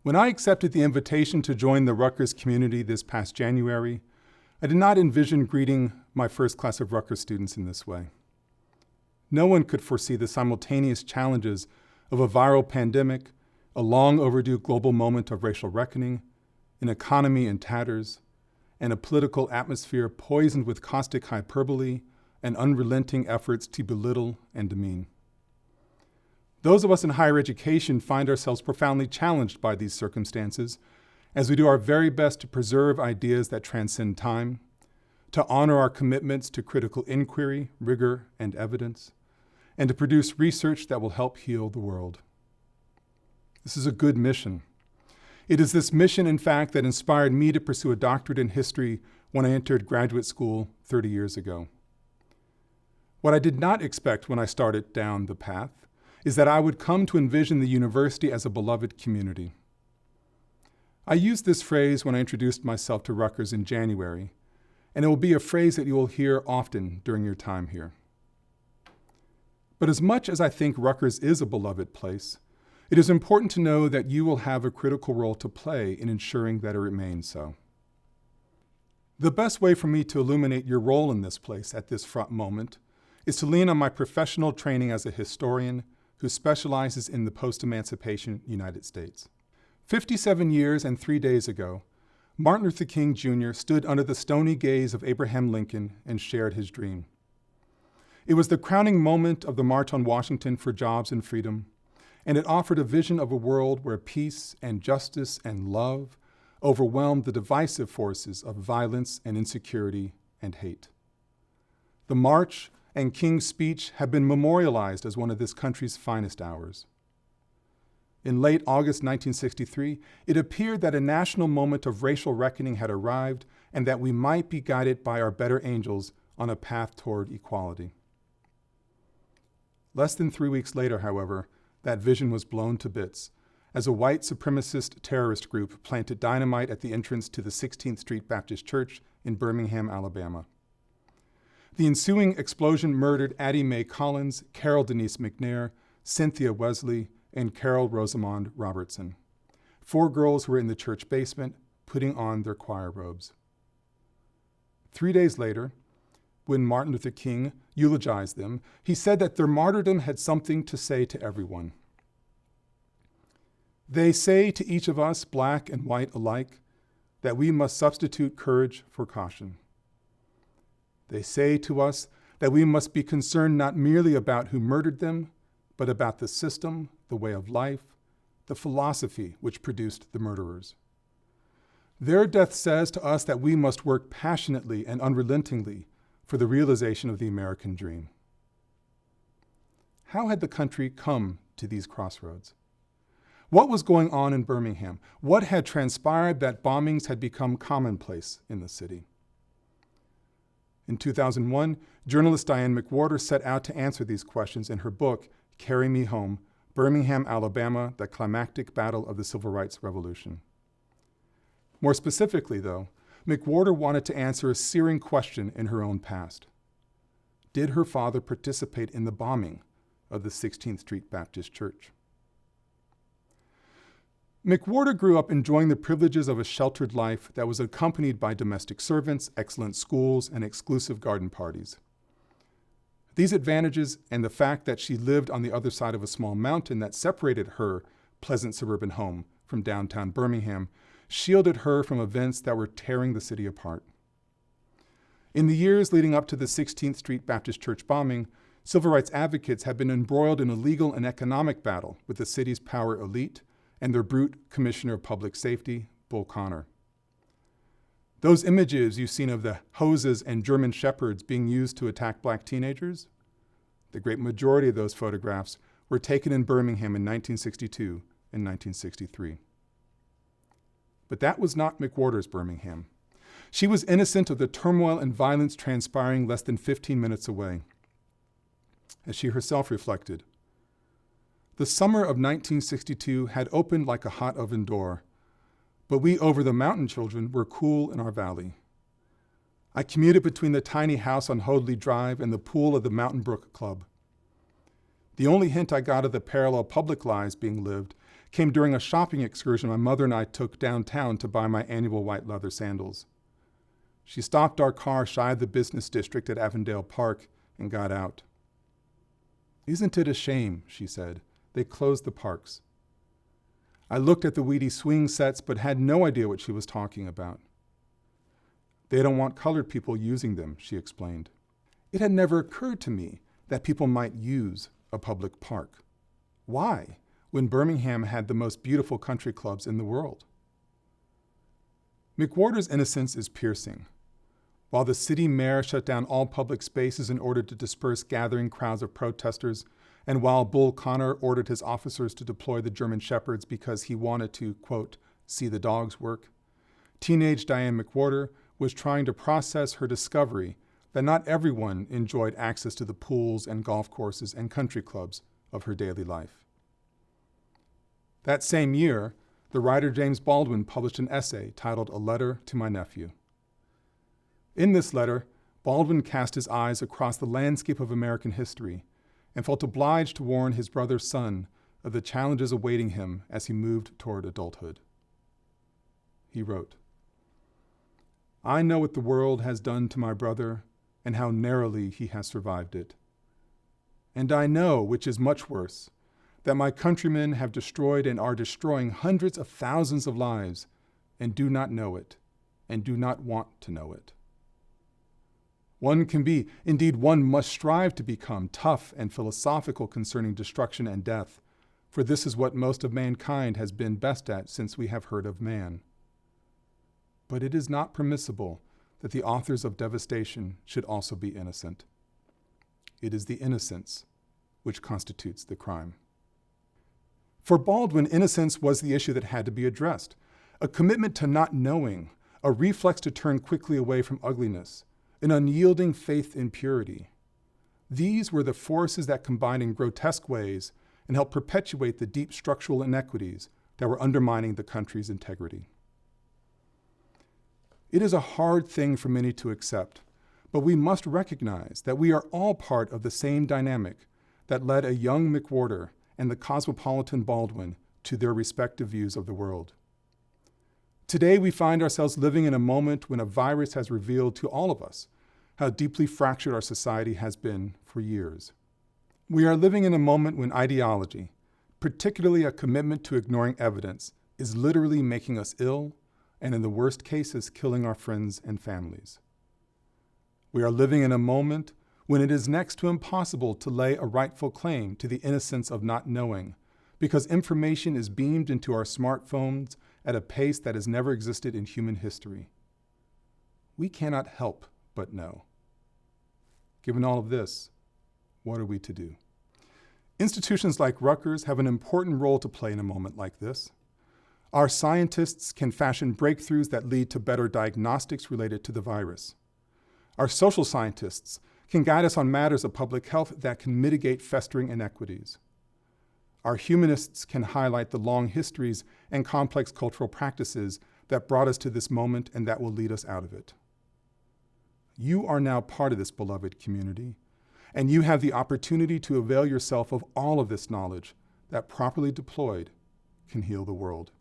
When I accepted the invitation to join the Rutgers community this past January, I did not envision greeting my first class of Rutgers students in this way. No one could foresee the simultaneous challenges of a viral pandemic, a long overdue global moment of racial reckoning, an economy in tatters, and a political atmosphere poisoned with caustic hyperbole and unrelenting efforts to belittle and demean. Those of us in higher education find ourselves profoundly challenged by these circumstances as we do our very best to preserve ideas that transcend time, to honor our commitments to critical inquiry, rigor, and evidence, and to produce research that will help heal the world. This is a good mission. It is this mission, in fact, that inspired me to pursue a doctorate in history when I entered graduate school 30 years ago. What I did not expect when I started down the path is that I would come to envision the university as a beloved community. I used this phrase when I introduced myself to Rutgers in January, and it will be a phrase that you will hear often during your time here. But as much as I think Rutgers is a beloved place, it is important to know that you will have a critical role to play in ensuring that it remains so. The best way for me to illuminate your role in this place at this front moment is to lean on my professional training as a historian who specializes in the post-emancipation United States. 57 years and 3 days ago, Martin Luther King Jr. stood under the stony gaze of Abraham Lincoln and shared his dream. It was the crowning moment of the March on Washington for Jobs and Freedom, and it offered a vision of a world where peace and justice and love overwhelmed the divisive forces of violence and insecurity and hate. The march and King's speech have been memorialized as one of this country's finest hours. In late August 1963, it appeared that a national moment of racial reckoning had arrived and that we might be guided by our better angels on a path toward equality. Less than 3 weeks later, however, that vision was blown to bits as a white supremacist terrorist group planted dynamite at the entrance to the 16th Street Baptist Church in Birmingham, Alabama. The ensuing explosion murdered Addie Mae Collins, Carol Denise McNair, Cynthia Wesley, and Carol Rosamond Robertson, 4 girls who were in the church basement putting on their choir robes. 3 days later, when Martin Luther King eulogized them, he said that their martyrdom had something to say to everyone. They say to each of us, black and white alike, that we must substitute courage for caution. They say to us that we must be concerned not merely about who murdered them, but about the system, the way of life, the philosophy which produced the murderers. Their death says to us that we must work passionately and unrelentingly for the realization of the American dream. How had the country come to these crossroads? What was going on in Birmingham? What had transpired that bombings had become commonplace in the city? In 2001, journalist Diane McWhorter set out to answer these questions in her book, Carry Me Home, Birmingham, Alabama, the Climactic Battle of the Civil Rights Revolution. More specifically, though, McWhorter wanted to answer a searing question in her own past. Did her father participate in the bombing of the 16th Street Baptist Church? McWhorter grew up enjoying the privileges of a sheltered life that was accompanied by domestic servants, excellent schools, and exclusive garden parties. These advantages and the fact that she lived on the other side of a small mountain that separated her pleasant suburban home from downtown Birmingham shielded her from events that were tearing the city apart. In the years leading up to the 16th Street Baptist Church bombing, civil rights advocates had been embroiled in a legal and economic battle with the city's power elite and their brute Commissioner of Public Safety, Bull Connor. Those images you've seen of the hoses and German shepherds being used to attack black teenagers, the great majority of those photographs were taken in Birmingham in 1962 and 1963. But that was not McWhorter's Birmingham. She was innocent of the turmoil and violence transpiring less than 15 minutes away. As she herself reflected, the summer of 1962 had opened like a hot oven door, but we over-the-mountain children were cool in our valley. I commuted between the tiny house on Hoadley Drive and the pool of the Mountain Brook Club. The only hint I got of the parallel public lives being lived came during a shopping excursion my mother and I took downtown to buy my annual white leather sandals. She stopped our car shy of the business district at Avondale Park and got out. "Isn't it a shame?" she said. "They closed the parks." I looked at the weedy swing sets but had no idea what she was talking about. "They don't want colored people using them," she explained. It had never occurred to me that people might use a public park. Why, when Birmingham had the most beautiful country clubs in the world? McWhorter's innocence is piercing. While the city mayor shut down all public spaces in order to disperse gathering crowds of protesters, and while Bull Connor ordered his officers to deploy the German Shepherds because he wanted to, quote, see the dogs work, teenage Diane McWhorter was trying to process her discovery that not everyone enjoyed access to the pools and golf courses and country clubs of her daily life. That same year, the writer James Baldwin published an essay titled A Letter to My Nephew. In this letter, Baldwin cast his eyes across the landscape of American history and felt obliged to warn his brother's son of the challenges awaiting him as he moved toward adulthood. He wrote, "I know what the world has done to my brother and how narrowly he has survived it. And I know, which is much worse, that my countrymen have destroyed and are destroying hundreds of thousands of lives and do not know it and do not want to know it. One can be, indeed one must strive to become tough and philosophical concerning destruction and death, for this is what most of mankind has been best at since we have heard of man. But it is not permissible that the authors of devastation should also be innocent. It is the innocence which constitutes the crime." For Baldwin, innocence was the issue that had to be addressed. A commitment to not knowing, a reflex to turn quickly away from ugliness, an unyielding faith in purity. These were the forces that combined in grotesque ways and helped perpetuate the deep structural inequities that were undermining the country's integrity. It is a hard thing for many to accept, but we must recognize that we are all part of the same dynamic that led a young McWhorter and the cosmopolitan Baldwin to their respective views of the world. Today, we find ourselves living in a moment when a virus has revealed to all of us how deeply fractured our society has been for years. We are living in a moment when ideology, particularly a commitment to ignoring evidence, is literally making us ill and in the worst cases, killing our friends and families. We are living in a moment when it is next to impossible to lay a rightful claim to the innocence of not knowing, because information is beamed into our smartphones at a pace that has never existed in human history. We cannot help but know. Given all of this, what are we to do? Institutions like Rutgers have an important role to play in a moment like this. Our scientists can fashion breakthroughs that lead to better diagnostics related to the virus. Our social scientists can guide us on matters of public health that can mitigate festering inequities. Our humanists can highlight the long histories and complex cultural practices that brought us to this moment and that will lead us out of it. You are now part of this beloved community, and you have the opportunity to avail yourself of all of this knowledge that, properly deployed, can heal the world.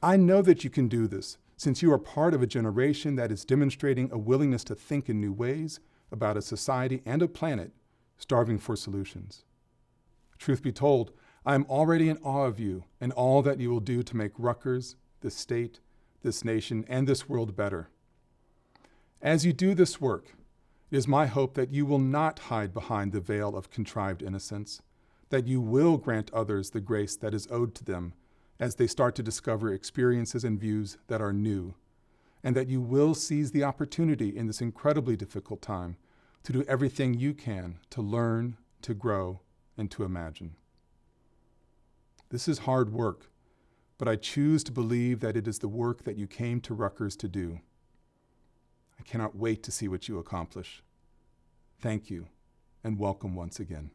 I know that you can do this, since you are part of a generation that is demonstrating a willingness to think in new ways about a society and a planet starving for solutions. Truth be told, I am already in awe of you and all that you will do to make Rutgers, this state, this nation, and this world better. As you do this work, it is my hope that you will not hide behind the veil of contrived innocence, that you will grant others the grace that is owed to them as they start to discover experiences and views that are new, and that you will seize the opportunity in this incredibly difficult time to do everything you can to learn, to grow, and to imagine. This is hard work, but I choose to believe that it is the work that you came to Rutgers to do. I cannot wait to see what you accomplish. Thank you, and welcome once again.